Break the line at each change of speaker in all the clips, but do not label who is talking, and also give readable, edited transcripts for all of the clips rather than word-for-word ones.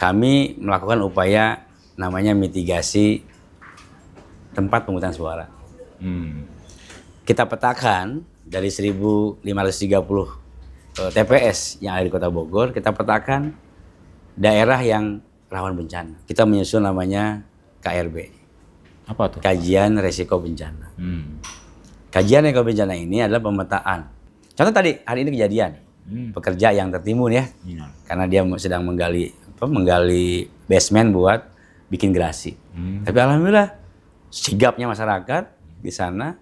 kami melakukan upaya namanya mitigasi tempat pemungutan suara. Kita petakan dari 1.530 TPS yang ada di Kota Bogor, kita petakan daerah yang rawan bencana. Kita menyusun namanya KRB.
Apa tuh?
Kajian Resiko Bencana. Kajian resiko bencana ini adalah pemetaan. Contoh tadi, hari ini kejadian. Pekerja yang tertimbun ya. Karena dia sedang menggali basement buat bikin gerasi. Tapi alhamdulillah sigapnya masyarakat di sana,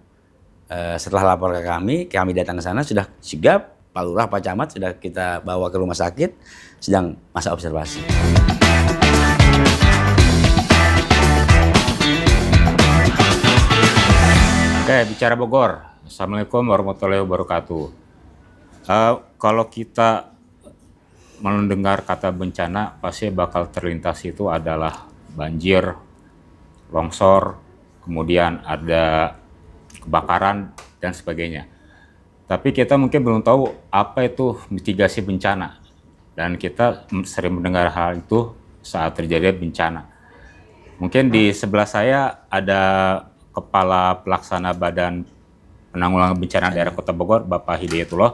setelah lapor ke kami datang ke sana sudah sigap, Pak Lurah, Pak Camat sudah kita bawa ke rumah sakit, sedang masa observasi.
Oke, bicara Bogor. Assalamualaikum warahmatullahi wabarakatuh. Kalau kita mendengar kata bencana, pasti bakal terlintas itu adalah banjir, longsor, kemudian ada kebakaran dan sebagainya. Tapi kita mungkin belum tahu apa itu mitigasi bencana. Dan kita sering mendengar hal itu saat terjadi bencana. Mungkin di sebelah saya ada Kepala Pelaksana Badan Penanggulangan Bencana Daerah Kota Bogor, Bapak Hidayatullah.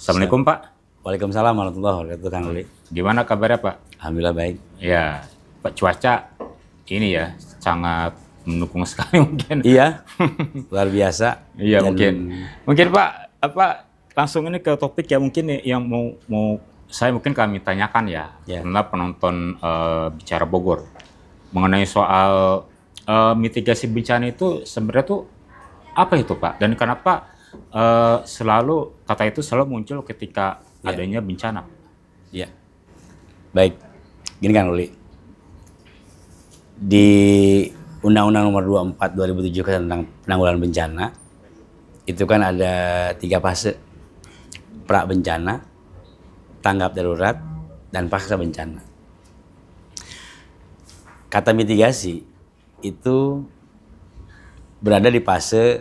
Assalamualaikum Pak.
Waalaikumsalam warahmatullahi wabarakatuh, Kang Uli.
Gimana kabarnya Pak?
Alhamdulillah baik.
Ya, Pak, cuaca ini ya sangat mendukung sekali mungkin.
Iya, luar biasa.
Iya, mungkin Pak, langsung ini ke topik ya, mungkin yang mau saya mungkin kami tanyakan ya, karena penonton bicara Bogor mengenai soal mitigasi bencana itu sebenarnya tuh apa itu Pak? Dan kenapa selalu kata itu selalu muncul ketika adanya bencana?
Iya. Baik. Gini kan Uli. Di Undang-Undang Nomor 24 2007 tentang penanggulangan bencana itu kan ada 3 fase. Pra bencana, tanggap darurat, dan pasca bencana. Kata mitigasi itu berada di fase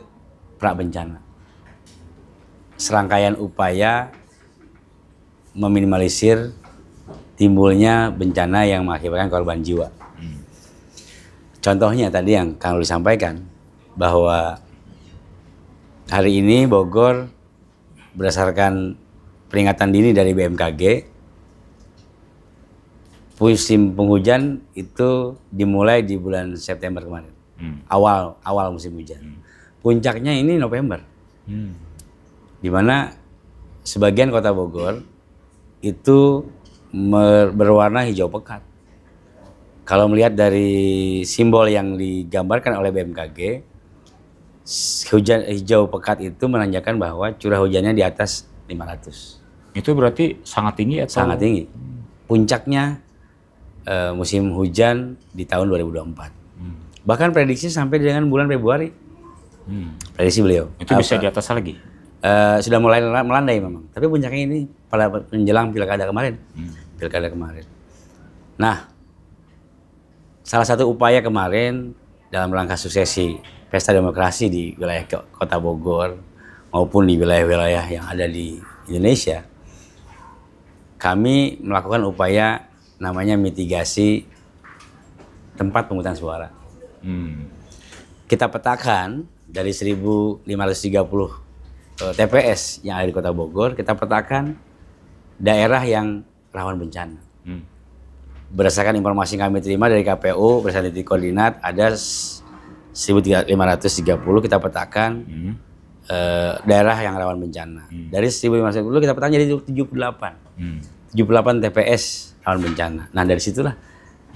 pra bencana. Serangkaian upaya meminimalisir timbulnya bencana yang mengakibatkan korban jiwa. Contohnya tadi yang Kang Uli sampaikan, bahwa hari ini Bogor berdasarkan peringatan dini dari BMKG, musim penghujan itu dimulai di bulan September kemarin, awal musim hujan. Puncaknya ini November, di mana sebagian kota Bogor itu berwarna hijau pekat. Kalau melihat dari simbol yang digambarkan oleh BMKG, hujan hijau pekat itu menandakan bahwa curah hujannya di atas 500.
Itu berarti sangat tinggi atau?
Sangat tinggi. Puncaknya musim hujan di tahun 2024. Bahkan prediksi sampai dengan bulan Februari. Prediksi beliau.
Itu bisa di atas lagi?
Sudah mulai melandai memang. Tapi puncaknya ini pada menjelang pilkada kemarin. Nah, salah satu upaya kemarin dalam rangka suksesi pesta demokrasi di wilayah Kota Bogor maupun di wilayah-wilayah yang ada di Indonesia, kami melakukan upaya namanya mitigasi tempat pemungutan suara. Kita petakan dari 1.530 TPS yang ada di Kota Bogor, kita petakan daerah yang rawan bencana. Berdasarkan informasi yang kami terima dari KPU, berdasarkan titik koordinat, ada 1.530 kita petakan daerah yang rawan bencana. Dari 1.530 kita petakan jadi 78 TPS rawan bencana. Nah dari situlah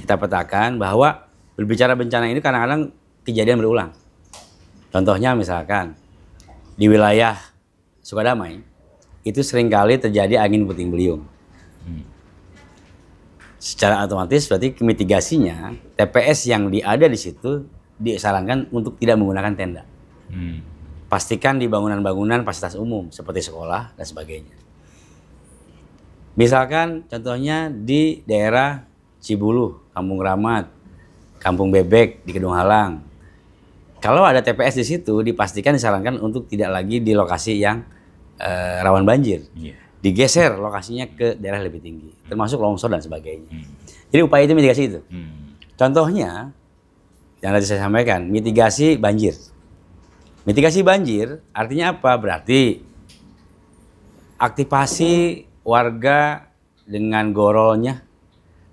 kita petakan bahwa berbicara bencana ini kadang-kadang kejadian berulang. Contohnya misalkan di wilayah Sukadamai itu seringkali terjadi angin puting beliung. Secara otomatis berarti mitigasinya TPS yang ada di situ disarankan untuk tidak menggunakan tenda. Pastikan di bangunan-bangunan fasilitas umum seperti sekolah dan sebagainya. Misalkan contohnya di daerah Cibuluh, Kampung Kramat, Kampung Bebek di Kedung Halang. Kalau ada TPS di situ dipastikan disarankan untuk tidak lagi di lokasi yang rawan banjir. digeser lokasinya ke daerah lebih tinggi, termasuk longsor dan sebagainya. Jadi upaya itu mitigasi itu. Contohnya yang tadi saya sampaikan, mitigasi banjir. Mitigasi banjir artinya apa? Berarti aktivasi warga dengan gorolnya,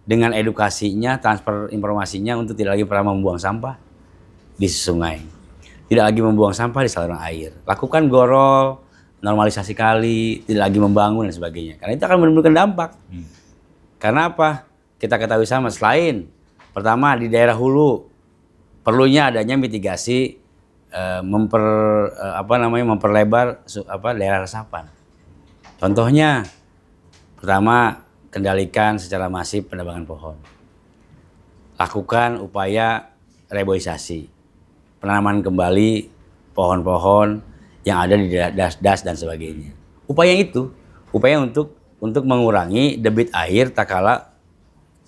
dengan edukasinya, transfer informasinya untuk tidak lagi pernah membuang sampah di sungai, tidak lagi membuang sampah di saluran air. Lakukan gorol, normalisasi kali, tidak lagi membangun dan sebagainya. Karena itu akan menimbulkan dampak. Karena apa? Kita ketahui sama, selain pertama di daerah hulu perlunya adanya mitigasi memperlebar daerah resapan. Contohnya pertama, kendalikan secara masif penebangan pohon. Lakukan upaya reboisasi, penanaman kembali pohon-pohon yang ada di das-das dan sebagainya. Upaya untuk mengurangi debit air tak kala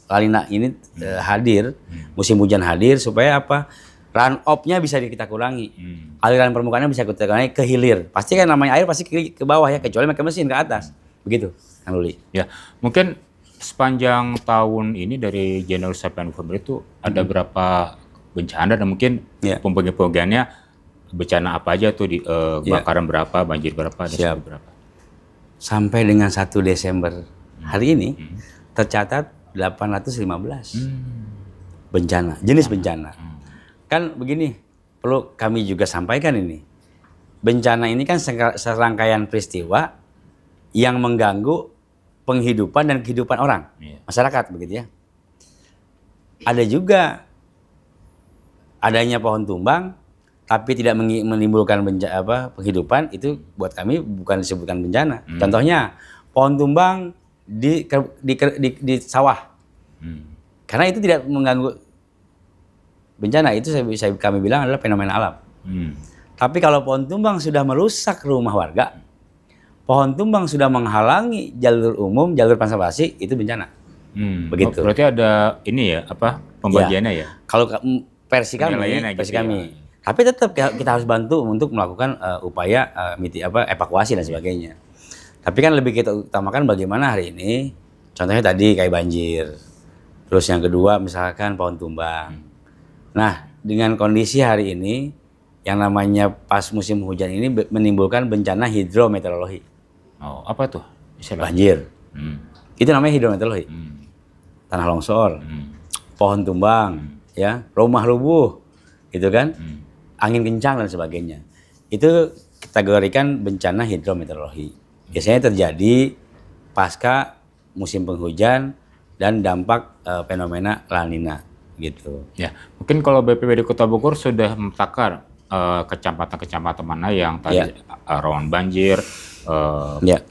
La Nina ini hadir, musim hujan hadir, supaya apa? Run off-nya bisa kita kurangi. Aliran permukaannya bisa kita kurangi ke hilir. Pasti kan namanya air pasti ke bawah ya, kecuali pakai mesin ke atas. Begitu, Kang Luli.
Ya, mungkin sepanjang tahun ini dari Januari sampai November itu ada berapa bencana dan mungkin pembagian-pembagiannya bencana apa aja tuh di kebakaran berapa, banjir berapa, dan berapa?
Sampai dengan 1 Desember hari ini tercatat 815 bencana, jenis bencana. Kan begini, perlu kami juga sampaikan ini. Bencana ini kan serangkaian peristiwa yang mengganggu penghidupan dan kehidupan orang, masyarakat, begitu ya. Ada juga adanya pohon tumbang, tapi tidak menimbulkan penghidupan, itu buat kami bukan disebutkan bencana. Contohnya pohon tumbang di sawah, karena itu tidak mengganggu bencana. Itu kami bilang adalah fenomena alam. Tapi kalau pohon tumbang sudah merusak rumah warga, pohon tumbang sudah menghalangi jalur umum, jalur konservasi, itu bencana. Begitu.
Berarti ada ini ya, pembagiannya ya?
Kalau versi kami. Tapi tetap kita harus bantu untuk melakukan upaya evakuasi dan sebagainya. Tapi kan lebih kita utamakan bagaimana hari ini, contohnya tadi kayak banjir. Terus yang kedua misalkan pohon tumbang. Nah, dengan kondisi hari ini, yang namanya pas musim hujan ini menimbulkan bencana hidrometeorologi.
Oh, apa tuh?
Banjir. Itu namanya hidrometeorologi. Tanah longsor, pohon tumbang, ya, rumah rubuh, gitu kan, angin kencang dan sebagainya. Itu kategorikan bencana hidrometeorologi. Biasanya terjadi pasca musim penghujan dan dampak fenomena La Nina, gitu.
Ya, mungkin kalau BPBD Kota Bogor sudah memetakan kecamatan-kecamatan mana yang tadi rawan banjir,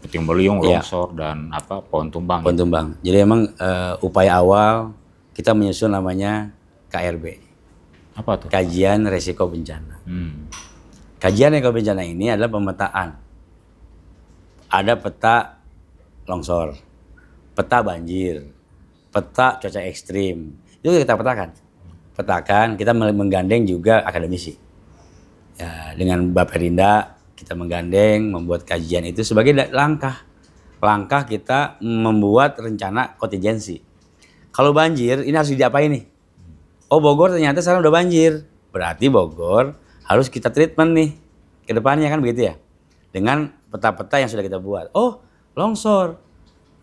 puting beliung, longsor, dan pohon tumbang.
Pohon tumbang. Jadi emang upaya awal kita menyusun namanya KRB.
Apa tuh?
Kajian Resiko Bencana. Kajian resiko bencana ini adalah pemetaan. Ada peta longsor, peta banjir, peta cuaca ekstrim. Itu kita petakan. Kita menggandeng juga akademisi. Ya, dengan Baperinda kita menggandeng membuat kajian itu sebagai langkah kita membuat rencana kontingensi. Kalau banjir ini harus diapain nih? Oh, Bogor ternyata sekarang udah banjir, berarti Bogor harus kita treatment nih ke depannya, kan begitu ya, dengan peta-peta yang sudah kita buat. Oh, longsor.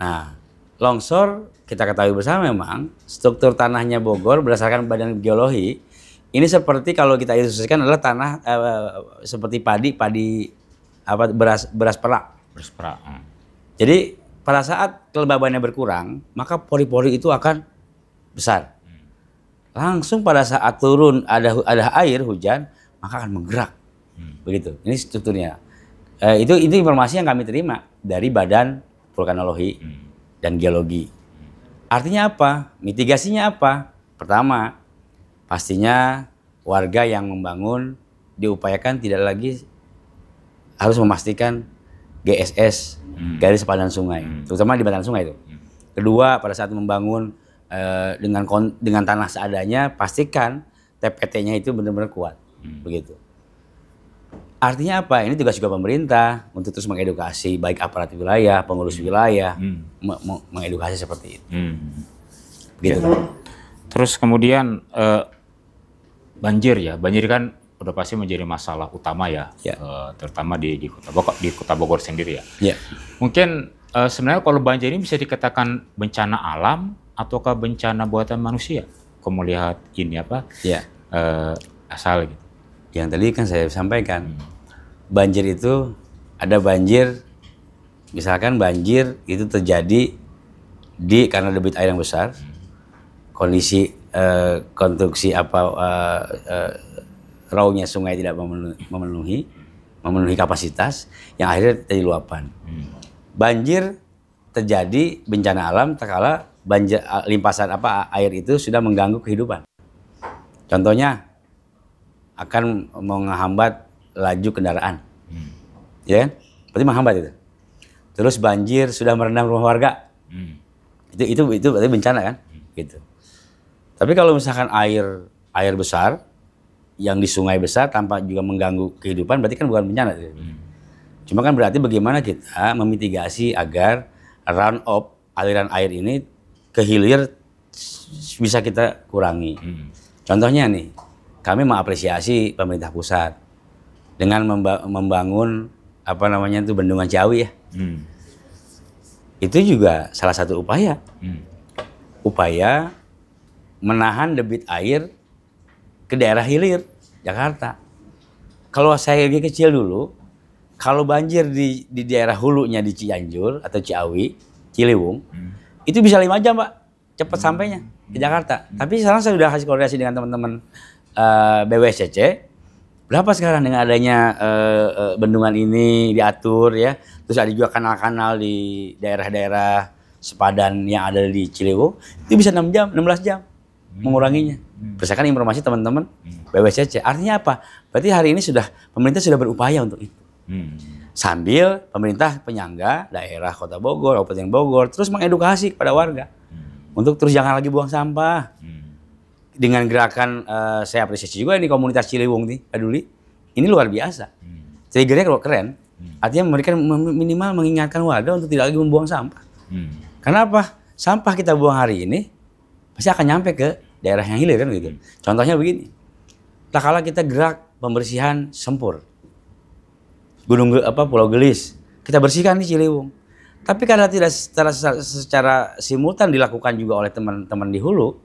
Nah, longsor kita ketahui bersama memang struktur tanahnya Bogor berdasarkan Badan Geologi ini seperti kalau kita ilustrasikan adalah tanah seperti beras perak. Jadi pada saat kelembabannya berkurang, maka pori-pori itu akan besar. Langsung pada saat turun ada air hujan, maka akan menggerak. Begitu. Ini strukturnya. Itu informasi yang kami terima dari Badan Vulkanologi dan Geologi. Artinya apa? Mitigasinya apa? Pertama, pastinya warga yang membangun diupayakan tidak lagi harus memastikan GSS, garis sepadan sungai, terutama di bantaran sungai itu. Kedua, pada saat membangun dengan tanah seadanya, pastikan TPT-nya itu benar-benar kuat, begitu. Artinya apa? Ini tugas juga pemerintah untuk terus mengedukasi baik aparat wilayah, pengurus wilayah, mengedukasi seperti itu. Gitu.
Terus kemudian banjir ya, banjir kan udah pasti menjadi masalah utama ya, terutama di Kota Bogor sendiri ya. Mungkin sebenarnya kalau banjir ini bisa dikatakan bencana alam ataukah bencana buatan manusia? Kamu lihat ini apa? Asal gitu.
Yang tadi kan saya sampaikan, banjir itu ada banjir, misalkan banjir itu terjadi karena debit air yang besar, kondisi konstruksi rawnya sungai tidak memenuhi kapasitas, yang akhirnya terjadi luapan. Banjir terjadi bencana alam terkala limpasan air itu sudah mengganggu kehidupan. Contohnya akan menghambat laju kendaraan, ya kan? Berarti menghambat itu. Terus banjir sudah merendam rumah warga, itu berarti bencana kan? Gitu. Tapi kalau misalkan air besar yang di sungai besar tanpa juga mengganggu kehidupan, berarti kan bukan bencana. Cuma kan berarti bagaimana kita memitigasi agar runoff aliran air ini ke hilir bisa kita kurangi. Contohnya nih, kami mengapresiasi pemerintah pusat dengan membangun bendungan Ciawi ya. Itu juga salah satu upaya. Upaya menahan debit air ke daerah hilir Jakarta. Kalau saya lagi kecil dulu, kalau banjir di daerah hulunya di Cianjur atau Ciawi, Ciliwung, itu bisa 5 jam, Pak, cepat sampainya ke Jakarta. Tapi sekarang saya sudah hasil koordinasi dengan teman-teman BWSCC, berapa sekarang dengan adanya bendungan ini diatur ya, terus ada juga kanal-kanal di daerah-daerah sepadan yang ada di Ciliwung, itu bisa 6 jam, 16 jam menguranginya. Berdasarkan informasi teman-teman BWSCC. Artinya apa? Berarti hari ini pemerintah sudah berupaya untuk itu. Sambil pemerintah penyangga daerah Kota Bogor, Kabupaten Bogor terus mengedukasi kepada warga untuk terus jangan lagi buang sampah. Dengan gerakan saya apresiasi juga ini komunitas Ciliwung nih, peduli. Ini luar biasa. Triggernya keren. Artinya mereka minimal mengingatkan warga untuk tidak lagi membuang sampah. Karena apa? Sampah kita buang hari ini pasti akan nyampe ke daerah yang hilir kan gitu. Contohnya begini. Tak kala kita gerak pembersihan Sempur, Pulau Gelis, kita bersihkan di Ciliwung. Tapi karena tidak secara simultan dilakukan juga oleh teman-teman di hulu,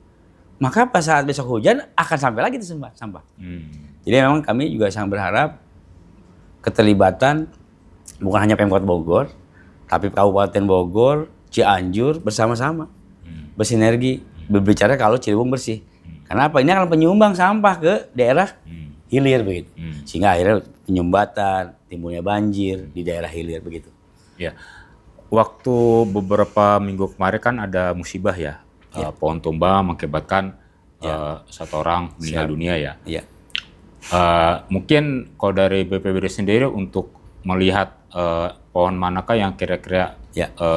maka pas saat besok hujan akan sampai lagi itu sampah. Jadi memang kami juga sangat berharap keterlibatan bukan hanya Pemkot Bogor, tapi Kabupaten Bogor, Cianjur bersama-sama bersinergi berbicara kalau Ciliwung bersih. Karena apa? Ini akan penyumbang sampah ke daerah hilir begitu, sehingga akhirnya penyumbatan, timbulnya banjir di daerah hilir begitu.
Ya, waktu beberapa minggu kemarin kan ada musibah ya. Pohon tumbang mengakibatkan 1 orang meninggal dunia ya. Mungkin kalau dari BPBD sendiri untuk melihat pohon manakah yang kira-kira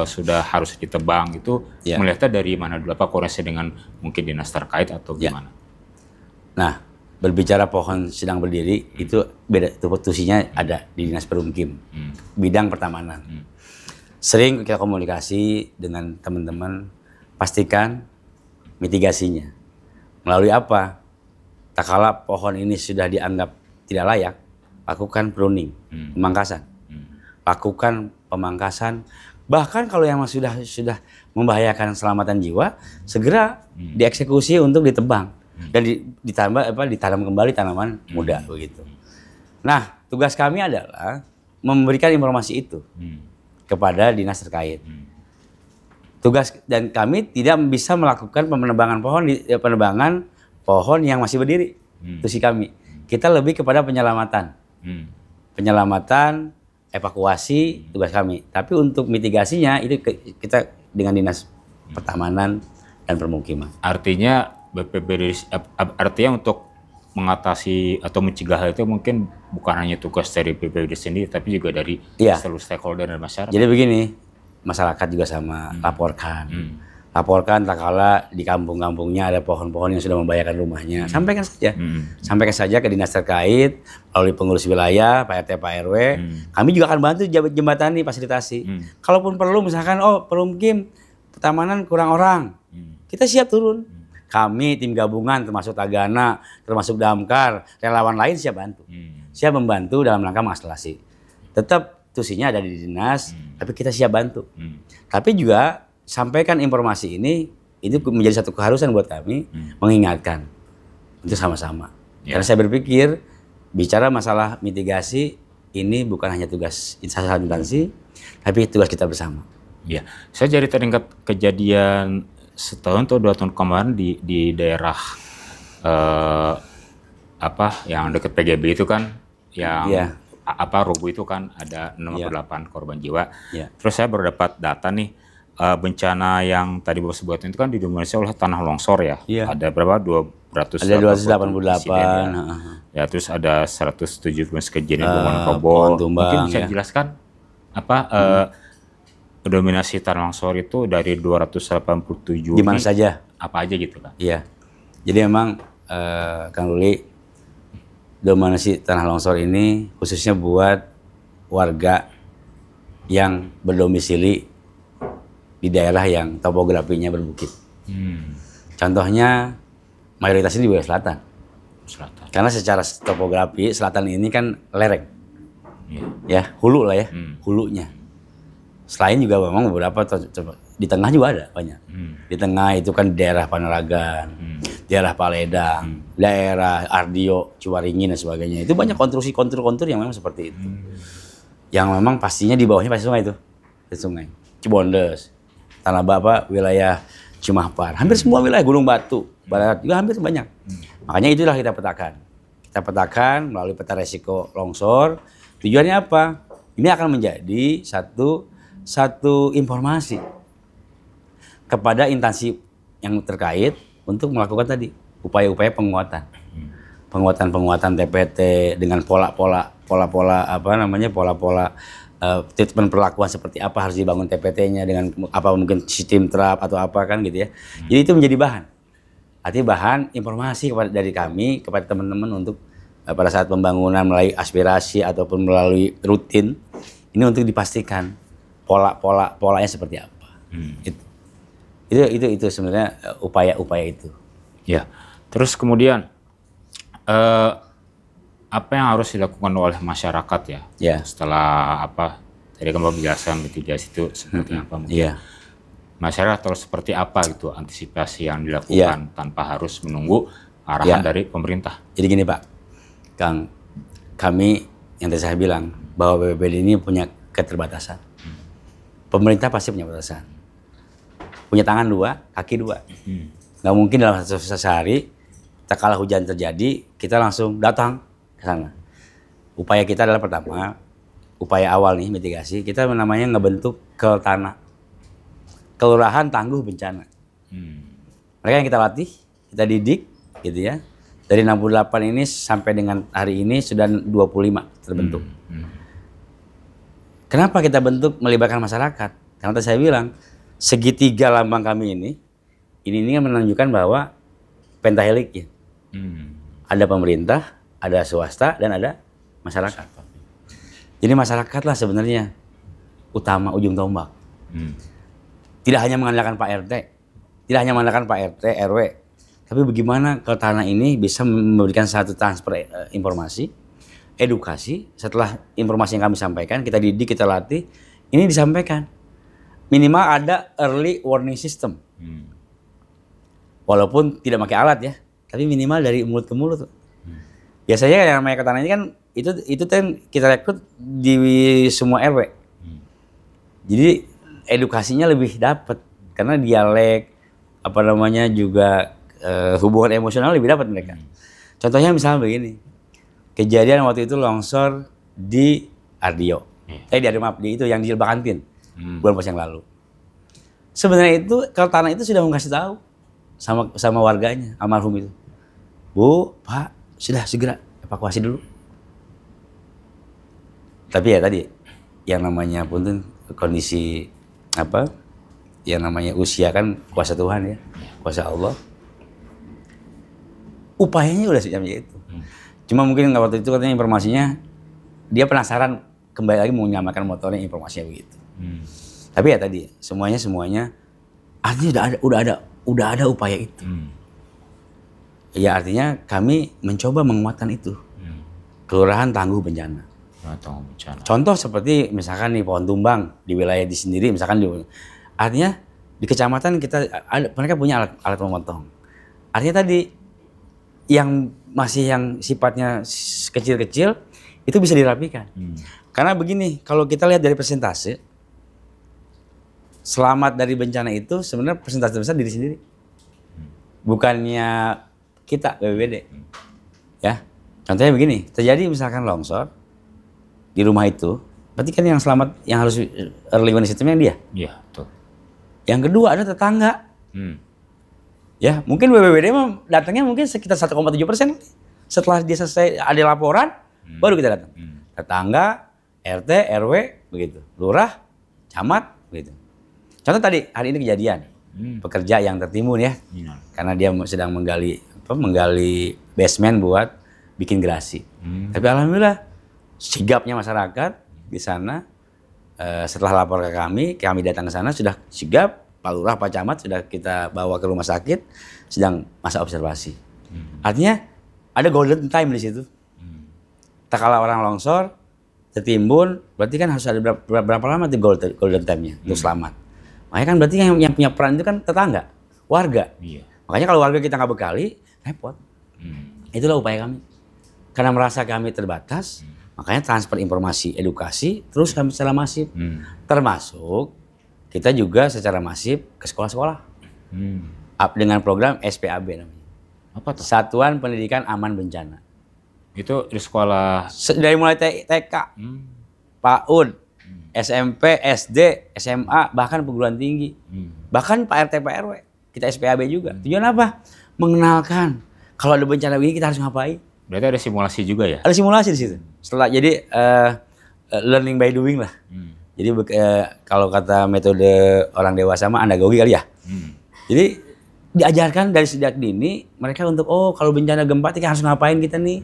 sudah harus ditebang itu melihatnya dari mana dulu? Apa koordinasi dengan mungkin dinas terkait atau gimana?
Nah, berbicara pohon sedang berdiri itu beda, tupoksinya ada di dinas Perumkim, bidang pertamanan. Sering kita komunikasi dengan teman-teman, pastikan mitigasinya. Melalui apa? Tak kala pohon ini sudah dianggap tidak layak, lakukan pruning, pemangkasan. Lakukan pemangkasan. Bahkan kalau yang sudah membahayakan keselamatan jiwa, segera dieksekusi untuk ditebang dan ditanam kembali tanaman muda begitu. Nah, tugas kami adalah memberikan informasi itu kepada dinas terkait. Tugas dan kami tidak bisa melakukan penebangan pohon yang masih berdiri. Tugas kami. Kita lebih kepada penyelamatan. Penyelamatan, evakuasi tugas kami. Tapi untuk mitigasinya itu kita dengan dinas pertamanan dan permukiman.
Artinya BPBD untuk mengatasi atau mencegah hal itu mungkin bukan hanya tugas dari BPBD sendiri, tapi juga dari seluruh stakeholder dan masyarakat.
Jadi begini, masyarakat juga sama laporkan. Laporkan tak kala di kampung-kampungnya ada pohon-pohon yang sudah membahayakan rumahnya. Sampaikan saja. Sampaikan saja ke dinas terkait, melalui pengurus wilayah, Pak RT, Pak RW. Kami juga akan bantu jembatani, fasilitasi. Kalaupun perlu misalkan, perlu mungkin pertamanan kurang orang. Kita siap turun. Kami tim gabungan termasuk Tagana, termasuk Damkar, relawan lain siap bantu. Siap membantu dalam rangka mengaksesasi. Tetap tusinya ada di dinas, tapi kita siap bantu. Tapi juga sampaikan informasi ini menjadi satu keharusan buat kami, mengingatkan itu sama-sama. Karena saya berpikir bicara masalah mitigasi ini bukan hanya tugas instansi, tapi tugas kita bersama.
Ya, saya jadi teringat kejadian setahun atau 2 tahun kemarin di daerah yang dekat PGB itu kan, yang Rubu itu kan ada 68 korban jiwa. Terus saya baru dapat data nih. Bencana yang tadi Bapak sebutkan itu kan didominasi oleh tanah longsor ya. Ada berapa? 288. Ya, terus ada 170 kejadian bangunan roboh. Mungkin bisa dijelaskan dominasi tanah longsor itu dari 287
di mana saja?
Apa aja gitu kan?
Iya. Jadi memang Kang Ruli, dominasi tanah longsor ini khususnya buat warga yang berdomisili di daerah yang topografinya berbukit. Contohnya mayoritas ini di wilayah selatan. Karena secara topografi selatan ini kan lereng. Ya, hulu lah ya, hulunya. Selain juga memang beberapa di tengah juga ada banyak. Di tengah itu kan daerah Panaragan, daerah Paledang, daerah Ardio, Ciwaringin dan sebagainya. Itu banyak kontur yang memang seperti itu. Yang memang pastinya di bawahnya pasti sungai itu. Sungai. Cibondes, Tanah Bapak, wilayah Cimahpar, hampir semua wilayah Gunung Batu, Barat juga hampir banyak. Makanya itulah kita petakan. Kita petakan melalui peta resiko longsor. Tujuannya apa? Ini akan menjadi satu informasi kepada instansi yang terkait untuk melakukan tadi upaya-upaya penguatan TPT dengan pola-pola treatment perlakuan seperti apa harus dibangun TPT-nya dengan apa mungkin sistem trap atau apa kan gitu ya. Jadi itu menjadi bahan. Artinya bahan informasi dari kami kepada teman-teman untuk pada saat pembangunan melalui aspirasi ataupun melalui rutin ini untuk dipastikan polanya seperti apa. Itu sebenarnya upaya-upaya itu.
Ya. Terus kemudian apa yang harus dilakukan oleh masyarakat ya? Setelah tadi kan Bapak menjelaskan mitigasi itu seperti apa mungkin. Masyarakat harus seperti apa gitu antisipasi yang dilakukan tanpa harus menunggu arahan dari pemerintah.
Jadi gini Pak, Kang, kami yang tadi saya bilang bahwa BPBD ini punya keterbatasan. Pemerintah pasti punya batasan. Punya tangan 2, kaki 2. Nggak mungkin dalam satu hari, tak kala hujan terjadi, kita langsung datang ke sana. Upaya kita adalah pertama, upaya awal nih mitigasi, kita namanya ngebentuk kelurahan tangguh bencana. Mereka yang kita latih, kita didik gitu ya. Dari 68 ini sampai dengan hari ini sudah 25 terbentuk. Kenapa kita bentuk melibatkan masyarakat? Karena tadi saya bilang, segitiga lambang kami ini menunjukkan bahwa pentahelik ya. Ada pemerintah, ada swasta, dan ada masyarakat. Jadi masyarakatlah sebenarnya utama ujung tombak. Tidak hanya mengandalkan Pak RT, tidak hanya mengandalkan Pak RT, RW, tapi bagaimana ke tanah ini bisa memberikan satu transfer informasi, edukasi. Setelah informasi yang kami sampaikan, kita didik, kita latih, ini disampaikan. Minimal ada early warning system. Walaupun tidak pakai alat ya, tapi minimal dari mulut ke mulut. Biasanya yang namanya ke tanah ini kan itu kan kita rekrut di semua RW. Jadi edukasinya lebih dapat karena dialek juga hubungan emosional lebih dapat mereka. Contohnya misalnya begini, kejadian waktu itu longsor di Ardio, di itu yang di Bakantin bulan puasa yang lalu. Sebenarnya itu kalau tanah itu sudah mengasih tahu sama warganya almarhum itu, Bu, Pak, sudah segera evakuasi dulu. Tapi ya tadi yang namanya pun kondisi yang namanya usia kan kuasa Tuhan ya, kuasa Allah. Upayanya udah sebenarnya itu. Cuma mungkin waktu itu katanya informasinya dia penasaran kembali lagi mau menyamakan motornya, informasinya begitu. Tapi ya tadi semuanya artinya udah ada upaya itu. Ya artinya kami mencoba menguatkan itu. Kelurahan tangguh bencana. Contoh seperti misalkan nih pohon tumbang di wilayah di sendiri, misalkan artinya di kecamatan mereka punya alat memotong. Artinya tadi yang sifatnya kecil-kecil itu bisa dirapikan. Karena begini, kalau kita lihat dari persentase selamat dari bencana itu sebenarnya persentase besar diri sendiri. Bukannya kita BPBD. Ya. Contohnya begini, terjadi misalkan longsor di rumah itu, berarti kan yang selamat, yang harus early warning system-nya dia.
Iya, betul.
Yang kedua ada tetangga. Ya, mungkin BPBD datangnya mungkin sekitar 1,7%. Setelah dia selesai ada laporan, baru kita datang. Tetangga, RT, RW, begitu. Lurah, camat, begitu. Contoh tadi, hari ini kejadian. Pekerja yang tertimbun ya. Karena dia sedang menggali basement buat bikin gerasi. Tapi alhamdulillah sigapnya masyarakat di sana setelah lapor ke kami datang ke sana sudah sigap, Pak Lurah, Pak Camat sudah kita bawa ke rumah sakit, sedang masa observasi. Artinya ada golden time di situ. Tak kala orang longsor, tertimbun, berarti kan harus ada berapa lama tuh golden time-nya untuk selamat. Makanya kan berarti yang punya peran itu kan tetangga, warga. Makanya kalau warga kita nggak bekali, repot. Itulah upaya kami. Karena merasa kami terbatas, makanya transfer informasi, edukasi, terus kami secara masif. Termasuk kita juga secara masif ke sekolah-sekolah. Dengan program SPAB namanya.
Apa tuh?
Satuan Pendidikan Aman Bencana.
Itu di sekolah?
Dari mulai TK, PAUD, SMP, SD, SMA, bahkan perguruan tinggi. Bahkan Pak RT, Pak RW. Kita SPAB juga. Tujuan apa? Mengenalkan. Kalau ada bencana begini kita harus ngapain?
Berarti ada simulasi juga ya?
Ada simulasi di situ. Setelah jadi learning by doing lah. Jadi kalau kata metode orang dewasa mah andagogi kali ya. Jadi diajarkan dari sejak dini mereka untuk kalau bencana gempa kita harus ngapain kita nih.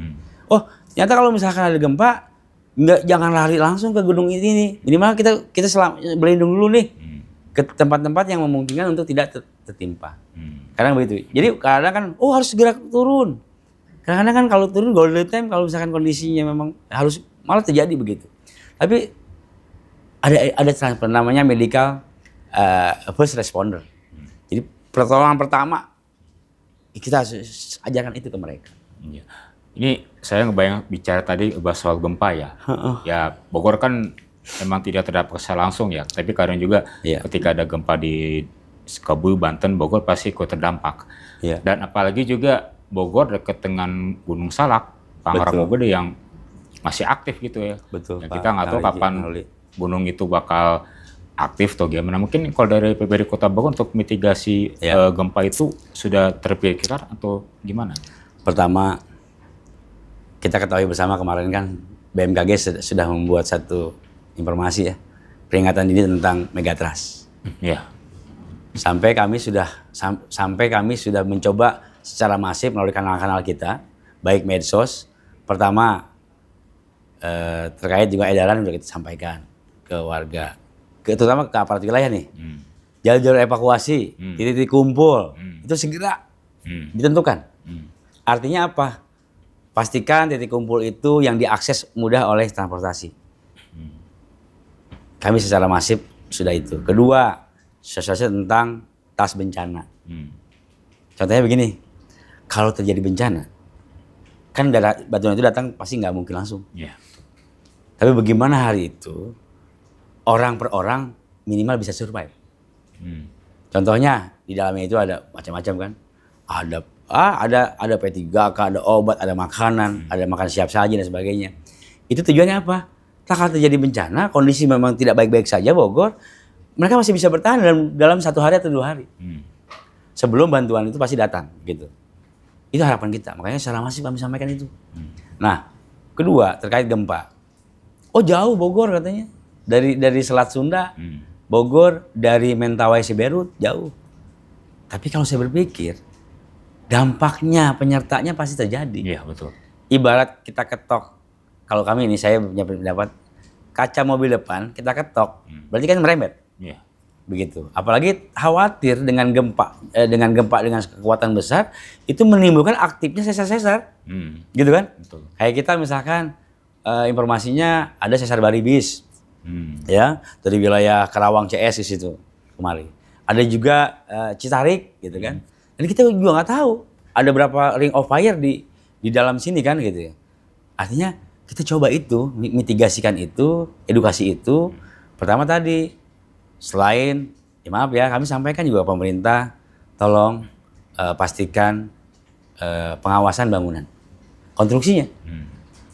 Ternyata kalau misalkan ada gempa jangan lari langsung ke gunung ini nih. Minimal kita berlindung dulu nih ke tempat-tempat yang memungkinkan untuk tidak tertimpa. Kadang begitu. Jadi kadang kan harus segera turun. Kadang-kadang kan kalau turun golden time kalau misalkan kondisinya memang harus malah terjadi begitu. Tapi ada transfer namanya medical first responder. Jadi pertolongan pertama kita harus ajarkan itu ke mereka.
Ini saya ngebayang bicara tadi bahas soal gempa ya. Ya Bogor kan memang tidak terdampak secara langsung ya. Tapi kadang juga ketika ada gempa di Sukabumi, Banten, Bogor pasti ikut terdampak. Dan apalagi juga Bogor dekat dengan Gunung Salak, Pangrango-Gede yang masih aktif gitu ya.
Betul.
Dan kita nggak tahu kapan gunung itu bakal aktif atau gimana. Mungkin kalau dari PPD Kota Bogor untuk mitigasi gempa itu sudah terpikirkan atau gimana?
Pertama, kita ketahui bersama kemarin kan BMKG sudah membuat satu informasi ya, peringatan dini tentang megatrust. Sampai kami sudah mencoba secara masif melalui kanal-kanal kita, baik medsos. Pertama, terkait juga edaran sudah kita sampaikan ke warga, terutama ke aparat wilayah nih. Jalur evakuasi, titik kumpul, itu segera ditentukan. Artinya apa? Pastikan titik kumpul itu yang diakses mudah oleh transportasi. Kami secara masif sudah itu. Kedua, sosialisasi tentang tas bencana. Contohnya begini, kalau terjadi bencana, kan bantuan itu datang pasti nggak mungkin langsung. Tapi bagaimana hari itu, orang per orang minimal bisa survive. Contohnya di dalamnya itu ada macam-macam kan, ada P3K, ada obat, ada makanan, ada makan siap saji dan sebagainya. Itu tujuannya apa? Kalau terjadi bencana, kondisi memang tidak baik-baik saja Bogor, mereka masih bisa bertahan dalam 1 hari atau 2 hari. Sebelum bantuan itu pasti datang, gitu. Itu harapan kita, makanya secara masif kami sampaikan itu. Nah, kedua terkait gempa. Jauh Bogor katanya, dari Selat Sunda Bogor dari Mentawai Siberut jauh. Tapi kalau saya berpikir, dampaknya, penyertanya pasti terjadi.
Iya, betul.
Ibarat kita ketok, kalau kami ini saya punya pendapat, kaca mobil depan kita ketok, berarti kan merembet.
Iya.
Begitu. Apalagi khawatir dengan gempa dengan kekuatan besar itu menimbulkan aktifnya sesar-sesar. Gitu kan?
Betul.
Kayak kita misalkan informasinya ada sesar Baribis. Ya, dari wilayah Karawang CS di situ kemarin. Ada juga Citarik gitu kan. Dan kita juga nggak tahu ada berapa ring of fire di dalam sini kan gitu ya. Artinya kita coba itu, mitigasikan itu, edukasi itu. Pertama tadi selain, ya maaf ya, kami sampaikan juga pemerintah, tolong pastikan pengawasan bangunan, konstruksinya.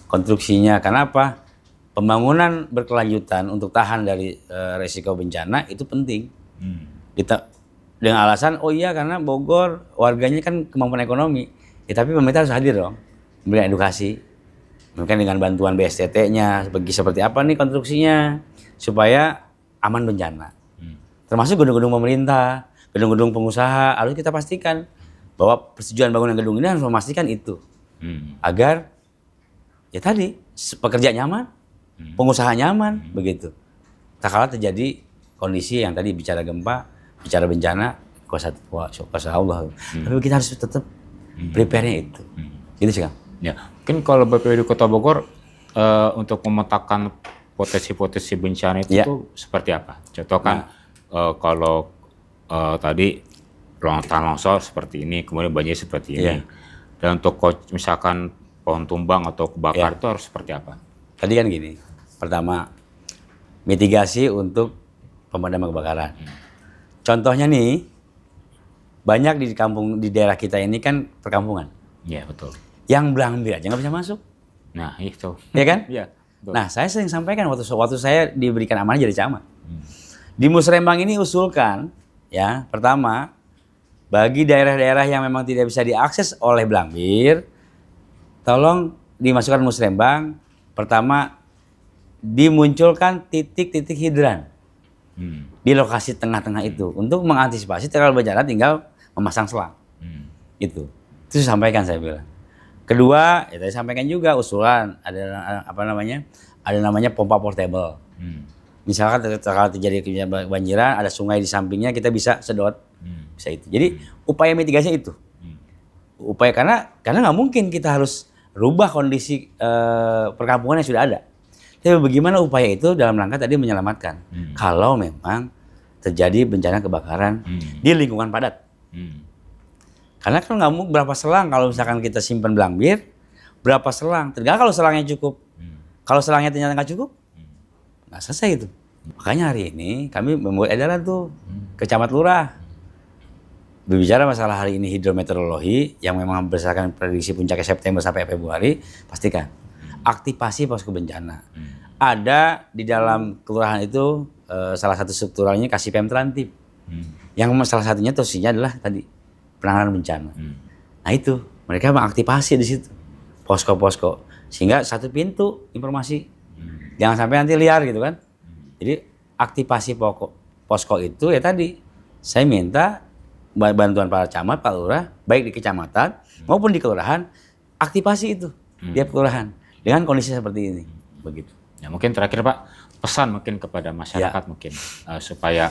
Konstruksinya, karena apa? Pembangunan berkelanjutan untuk tahan dari resiko bencana itu penting. Kita dengan alasan, oh iya karena Bogor warganya kan kemampuan ekonomi, ya, tapi pemerintah harus hadir dong, memberikan edukasi, mungkin dengan bantuan BSTT-nya, seperti apa nih konstruksinya, supaya aman bencana. Termasuk gedung-gedung pemerintah, gedung-gedung pengusaha, harus kita pastikan bahwa persetujuan bangunan gedung ini harus memastikan itu. Agar ya tadi pekerja nyaman, pengusaha nyaman, begitu. Tak kalah terjadi kondisi yang tadi bicara gempa, bicara bencana, kuasa Allah. Tapi kita harus tetap prepare-nya itu. Gitu sih, Kang.
Ya, mungkin kalau BPBD Kota Bogor untuk memetakan potensi-potensi bencana itu seperti apa? Contoh kan kalau tadi tanah longsor seperti ini, kemudian banjir seperti ini. Dan untuk misalkan pohon tumbang atau kebakar itu harus seperti apa?
Tadi kan gini, pertama mitigasi untuk pemadaman kebakaran. Contohnya nih, banyak di daerah kita ini kan perkampungan.
Iya, betul.
Yang Blangdir aja nggak bisa masuk.
Nah, itu.
Iya kan?
Iya.
Nah, saya sering sampaikan waktu saya diberikan amanah jadi camat. Di Musrembang ini usulkan, ya, pertama, bagi daerah-daerah yang memang tidak bisa diakses oleh Blangdir, tolong dimasukkan Musrembang. Pertama, dimunculkan titik-titik hidran di lokasi tengah-tengah itu untuk mengantisipasi terlalu bencana tinggal memasang selang. Itu saya sampaikan, saya bilang. Kedua, ya tadi sampaikan juga usulan ada ada namanya pompa portable. Misalkan kalau terjadi banjiran, ada sungai di sampingnya, kita bisa sedot, bisa itu. Jadi upaya mitigasinya itu, upaya karena nggak mungkin kita harus rubah kondisi perkampungan yang sudah ada. Tapi bagaimana upaya itu dalam rangka tadi menyelamatkan. Kalau memang terjadi bencana kebakaran di lingkungan padat. Karena kan nggak mungkin berapa selang kalau misalkan kita simpan Blangdir, berapa selang. Tergantung kalau selangnya cukup. Kalau selangnya ternyata nggak cukup, nggak selesai itu. Makanya hari ini kami membuat edaran tuh ke camat lurah. Berbicara masalah hari ini hidrometeorologi yang memang berdasarkan prediksi puncaknya September sampai Februari, pastikan aktivasi posko bencana. Ada di dalam kelurahan itu salah satu strukturalnya kasih Pemtrantip. Yang salah satunya tusinya adalah tadi penanganan bencana. Nah itu mereka mengaktifasi di situ posko-posko sehingga satu pintu informasi. Jangan sampai nanti liar gitu kan. Jadi aktivasi posko itu ya tadi saya minta bantuan para camat, Pak Lurah, baik di kecamatan maupun di kelurahan, aktivasi itu tiap kelurahan dengan kondisi seperti ini. Begitu.
Ya, mungkin terakhir Pak, pesan mungkin kepada masyarakat mungkin supaya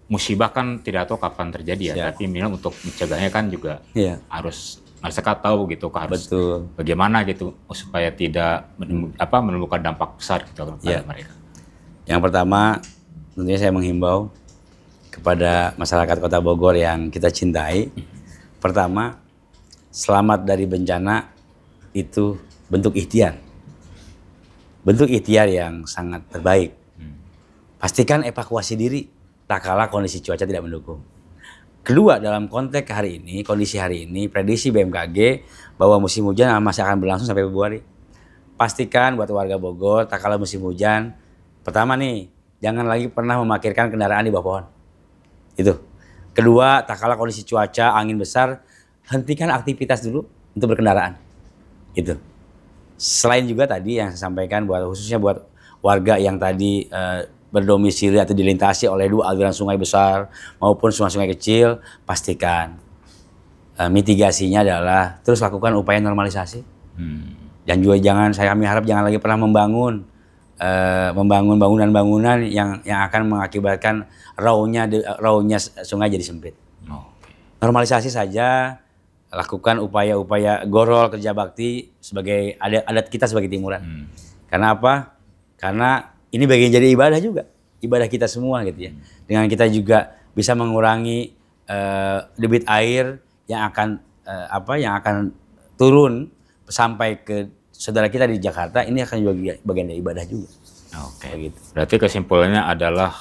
musibah kan tidak tahu kapan terjadi ya, tapi minimal untuk mencegahnya kan juga harus masyarakat tahu gitu, harus bagaimana gitu supaya tidak menimbulkan dampak besar gitu kepada mereka.
Yang pertama, tentunya saya menghimbau kepada masyarakat Kota Bogor yang kita cintai. Pertama, selamat dari bencana itu bentuk ikhtiar. Bentuk ikhtiar yang sangat terbaik. Pastikan evakuasi diri tak kala kondisi cuaca tidak mendukung. Kedua, dalam konteks hari ini, kondisi hari ini, prediksi BMKG bahwa musim hujan masih akan berlangsung sampai Februari. Pastikan buat warga Bogor, tak kala musim hujan, pertama nih, jangan lagi pernah memarkirkan kendaraan di bawah pohon. Itu. Kedua, tak kala kondisi cuaca, angin besar, hentikan aktivitas dulu untuk berkendaraan. Itu. Selain juga tadi yang saya sampaikan, khususnya buat warga yang tadi berdomisili atau dilintasi oleh 2 aliran sungai besar maupun sungai-sungai kecil, pastikan mitigasinya adalah terus lakukan upaya normalisasi. Dan juga kami harap jangan lagi pernah membangun bangunan-bangunan yang akan mengakibatkan raunya sungai jadi sempit. Normalisasi saja, lakukan upaya-upaya gorol kerja bakti sebagai adat kita sebagai Timuran. Karena apa? Karena ini bagian jadi ibadah juga, ibadah kita semua gitu ya. Dengan kita juga bisa mengurangi debit air yang akan turun sampai ke saudara kita di Jakarta, ini akan juga bagian dari ibadah juga.
Oke. Begitu. Berarti kesimpulannya adalah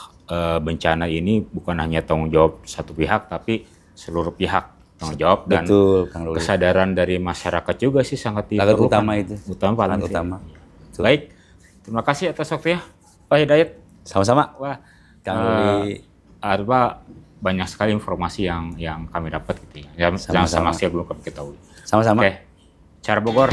bencana ini bukan hanya tanggung jawab satu pihak, tapi seluruh pihak tanggung jawab.
Betul,
dan kesadaran dari masyarakat juga sih sangat diperlukan.
Utama itu.
Paling utama. Baik, terima kasih atas waktunya, Pak Hidayat.
Sama-sama.
Wah, banyak sekali informasi yang kami dapat gitu ya. Yang sama-sama saya belum kami ketahui.
Sama-sama.
Oke. Cara Bogor.